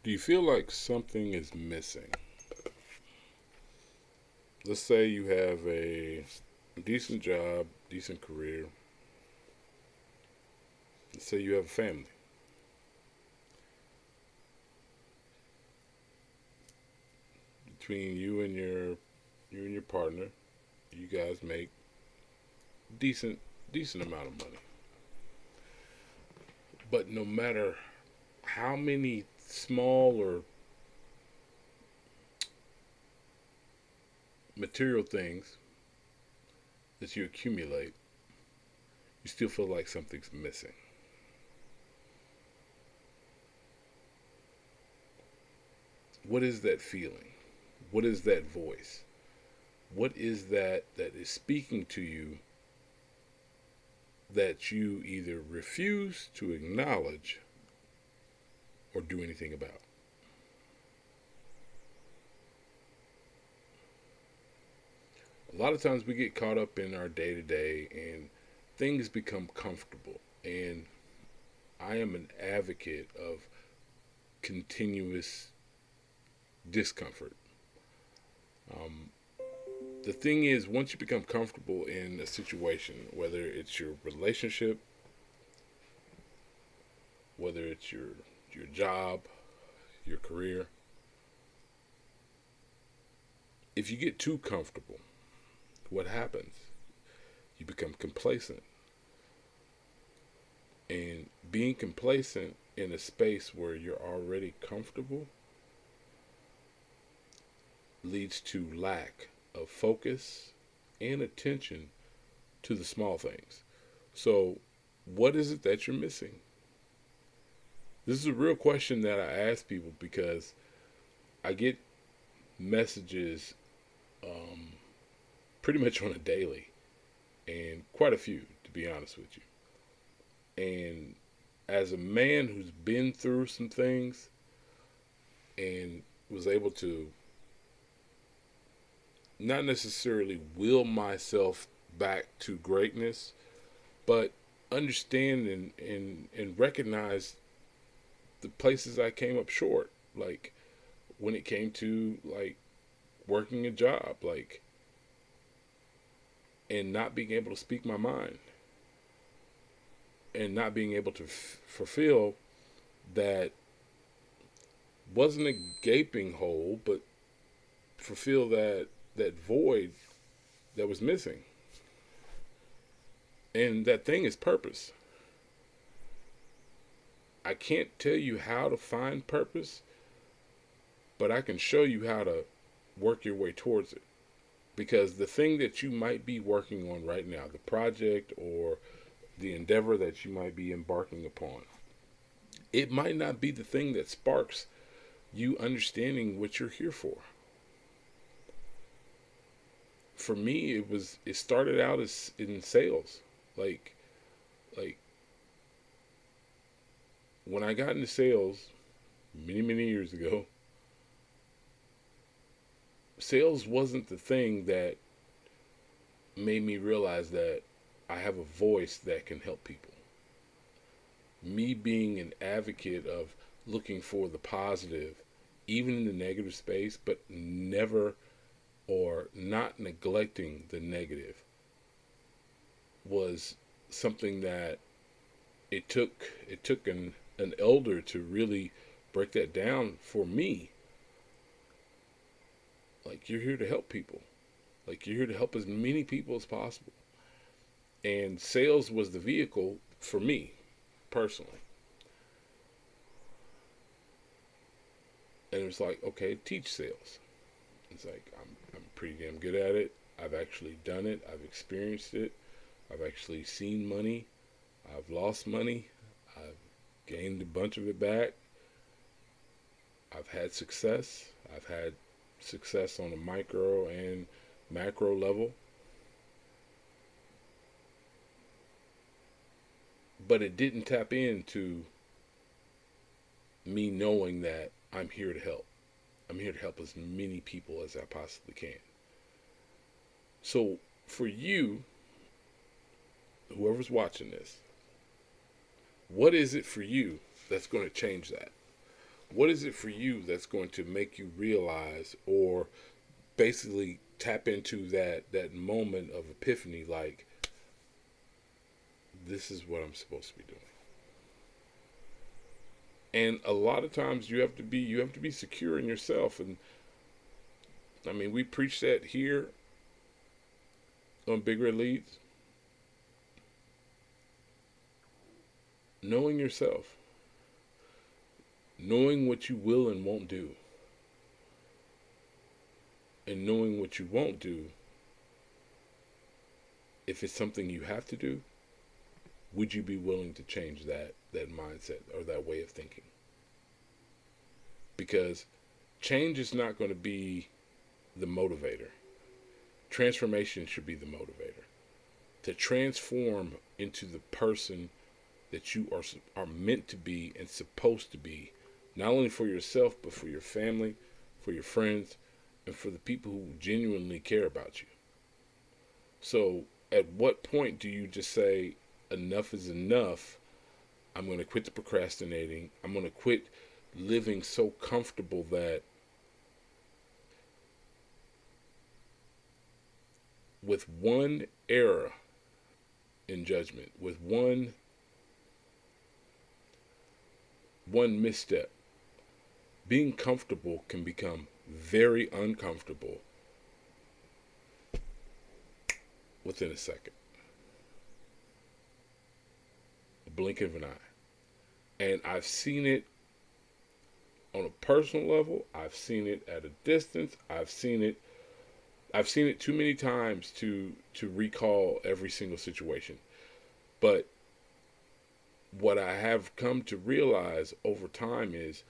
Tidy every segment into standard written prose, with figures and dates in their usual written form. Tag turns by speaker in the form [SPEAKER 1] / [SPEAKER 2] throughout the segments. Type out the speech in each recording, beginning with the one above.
[SPEAKER 1] Do you feel like something is missing? Let's say you have a decent job, decent career. Let's say you have a family. Between you and your partner, you guys make decent decent amount of money. But no matter how many small or material things that you accumulate, you still feel like something's missing. What is that feeling? What is that voice? What is that is speaking to you that you either refuse to acknowledge or do anything about? A lot of times we get caught up in our day to day and things become comfortable. And I am an advocate of continuous discomfort. Um, the thing is, once you become comfortable in a situation, whether it's your relationship, whether it's your job, your career, if you get too comfortable, what happens? You become complacent. And being complacent in a space where you're already comfortable leads to lack of focus and attention to the small things. So, what is it that you're missing? This is a real question that I ask people because I get messages um, pretty much on a daily, and quite a few, to be honest with you. And as a man who's been through some things and was able to not necessarily will myself back to greatness, but understand and recognize the places I came up short. Like when it came to like working a job, like and not being able to speak my mind and not being able to fulfill that wasn't a gaping hole, but fulfill that void that was missing. And that thing is purpose. I can't tell you how to find purpose, but I can show you how to work your way towards it. Because the thing that you might be working on right now, the project or the endeavor that you might be embarking upon, it might not be the thing that sparks you understanding what you're here for. For me, it started out as in sales. Like like when I got into sales many years ago, sales wasn't the thing that made me realize that I have a voice that can help people. Me being an advocate of looking for the positive, even in the negative space, but never or not neglecting the negative, was something that it took an elder to really break that down for me. Like you're here to help people. Like you're here to help as many people as possible. And sales was the vehicle for me personally. And it was like, okay, teach sales. It's like I'm pretty damn good at it. I've actually done it. I've experienced it. I've actually seen money. I've lost money. I've gained a bunch of it back. I've had success. I've had success on a micro and macro level. But it didn't tap into me knowing that I'm here to help. I'm here to help as many people as I possibly can. So for you, whoever's watching this, what is it for you that's going to change that? What is it for you that's going to make you realize, or basically tap into that moment of epiphany, like, this is what I'm supposed to be doing? And a lot of times you have to be secure in yourself. And I mean, we preach that here on Big Red Leads. Knowing yourself, knowing what you will and won't do, and knowing what you won't do. If it's something you have to do, would you be willing to change that mindset or that way of thinking? Because change is not going to be the motivator. Transformation should be the motivator. To transform into the person that you are meant to be and supposed to be, not only for yourself, but for your family, for your friends, and for the people who genuinely care about you. So at what point do you just say, enough is enough? I'm going to quit the procrastinating. I'm going to quit living so comfortable that with one error in judgment, with one misstep, being comfortable can become very uncomfortable within a second, a blink of an eye. And I've seen it on a personal level. I've seen it at a distance. I've seen it too many times to recall every single situation. But what I have come to realize over time is,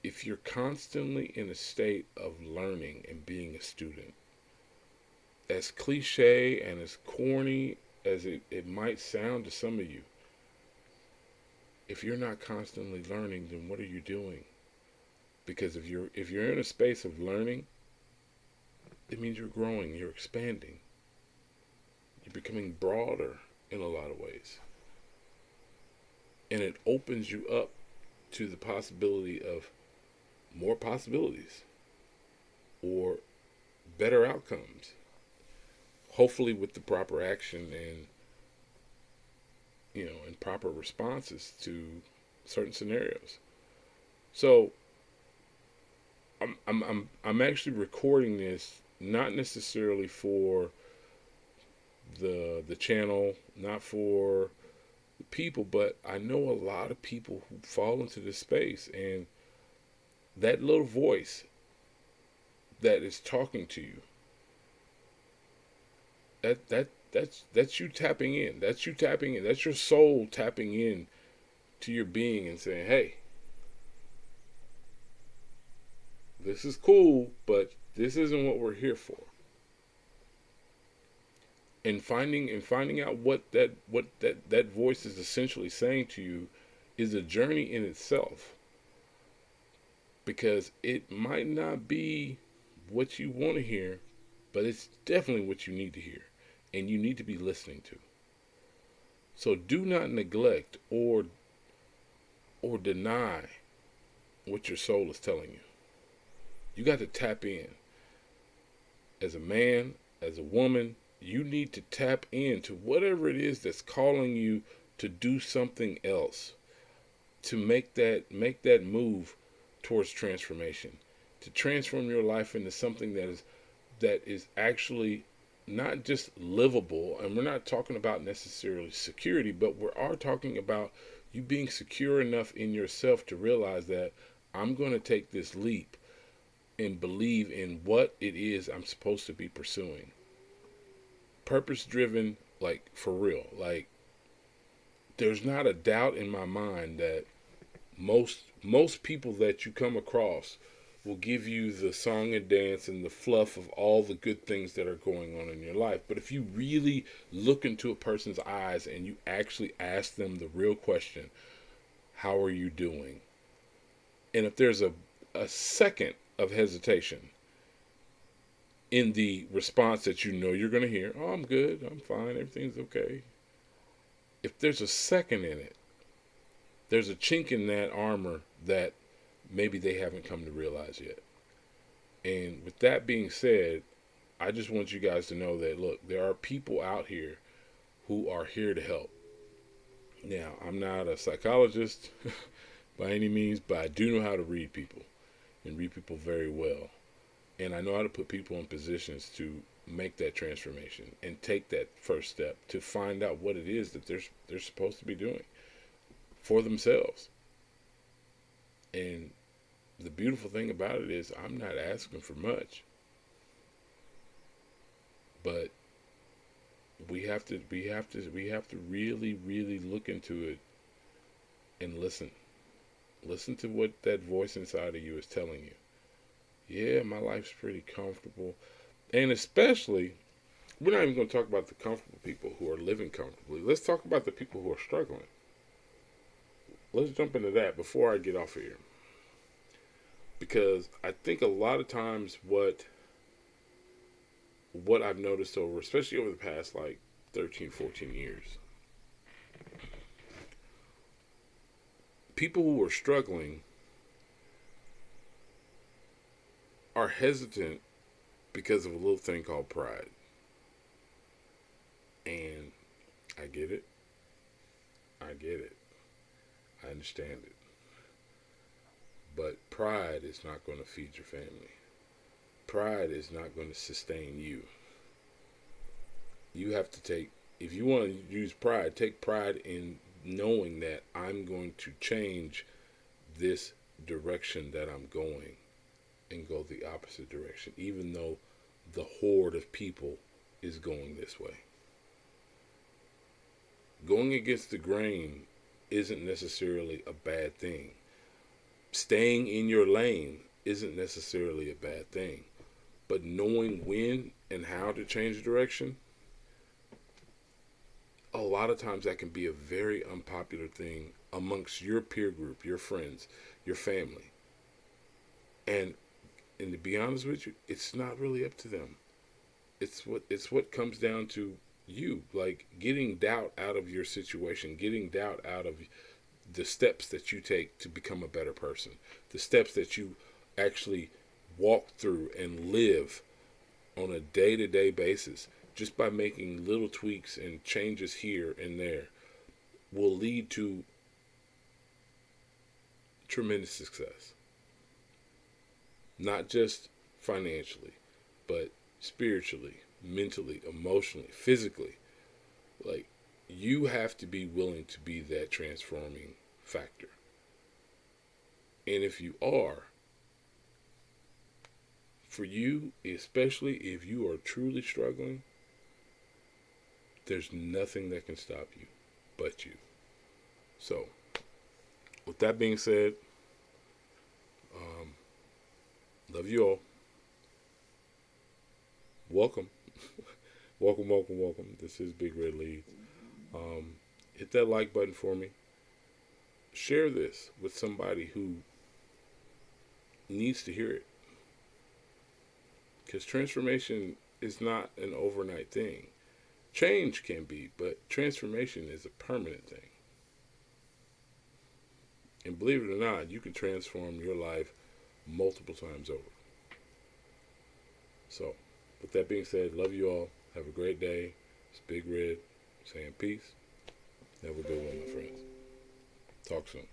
[SPEAKER 1] if you're constantly in a state of learning and being a student, as cliche and as corny as it might sound to some of you, if you're not constantly learning, then what are you doing? Because if you're in a space of learning, it means you're growing, you're expanding, you're becoming broader in a lot of ways. And it opens you up to the possibility of more possibilities or better outcomes, hopefully with the proper action and proper responses to certain scenarios. So I'm actually recording this not necessarily for the channel, not for the people, but I know a lot of people who fall into this space, and that little voice that is talking to you, that's you tapping in. That's you tapping in. That's your soul tapping in to your being and saying, "Hey, this is cool, but this isn't what we're here for." And finding out what that voice is essentially saying to you is a journey in itself, because it might not be what you want to hear, but it's definitely what you need to hear, and you need to be listening to. So do not neglect or deny what your soul is telling you. You got to tap in. As a man, as a woman, you need to tap into whatever it is that's calling you to do something else, to make that move towards transformation, to transform your life into something that is actually not just livable. And we're not talking about necessarily security, but we are talking about you being secure enough in yourself to realize that I'm going to take this leap and believe in what it is I'm supposed to be pursuing. Purpose driven, like for real. Like, there's not a doubt in my mind that most people that you come across will give you the song and dance and the fluff of all the good things that are going on in your life. But if you really look into a person's eyes and you actually ask them the real question, how are you doing? And if there's a second of hesitation in the response that you're going to hear, "Oh, I'm good, I'm fine, everything's okay." If there's a second in it, there's a chink in that armor that maybe they haven't come to realize yet. And with that being said, I just want you guys to know that, look, there are people out here who are here to help. Now, I'm not a psychologist by any means, but I do know how to read people and read people very well. And I know how to put people in positions to make that transformation and take that first step to find out what it is that they're supposed to be doing for themselves. And the beautiful thing about it is I'm not asking for much. But we have to really, really look into it and listen. Listen to what that voice inside of you is telling you. Yeah, my life's pretty comfortable. And especially, we're not even going to talk about the comfortable people who are living comfortably. Let's talk about the people who are struggling. Let's jump into that before I get off of here. Because I think a lot of times what I've noticed especially over the past like 13, 14 years, people who are struggling are hesitant because of a little thing called pride. And I get it. I understand it. But pride is not going to feed your family. Pride is not going to sustain you. You have to if you want to use pride, take pride in knowing that I'm going to change this direction that I'm going and go the opposite direction, even though the horde of people is going this way. Going against the grain isn't necessarily a bad thing. Staying in your lane isn't necessarily a bad thing. But knowing when and how to change direction, a lot of times that can be a very unpopular thing amongst your peer group, your friends, your family. And to be honest with you, it's not really up to them. It's what comes down to you, like getting doubt out of your situation, getting doubt out of the steps that you take to become a better person, the steps that you actually walk through and live on a day-to-day basis, just by making little tweaks and changes here and there, will lead to tremendous success. Not just financially, but spiritually, mentally, emotionally, physically. Like, you have to be willing to be that transforming factor. And if you are, for you, especially if you are truly struggling, there's nothing that can stop you but you. So, with that being said, love you all. Welcome. welcome. This is Big Red Lead. Hit that like button for me. Share this with somebody who needs to hear it. Because transformation is not an overnight thing. Change can be, but transformation is a permanent thing. And believe it or not, you can transform your life multiple times over. So, with that being said, love you all. Have a great day. It's Big Red saying peace. Have a good one, my friends. Talk soon.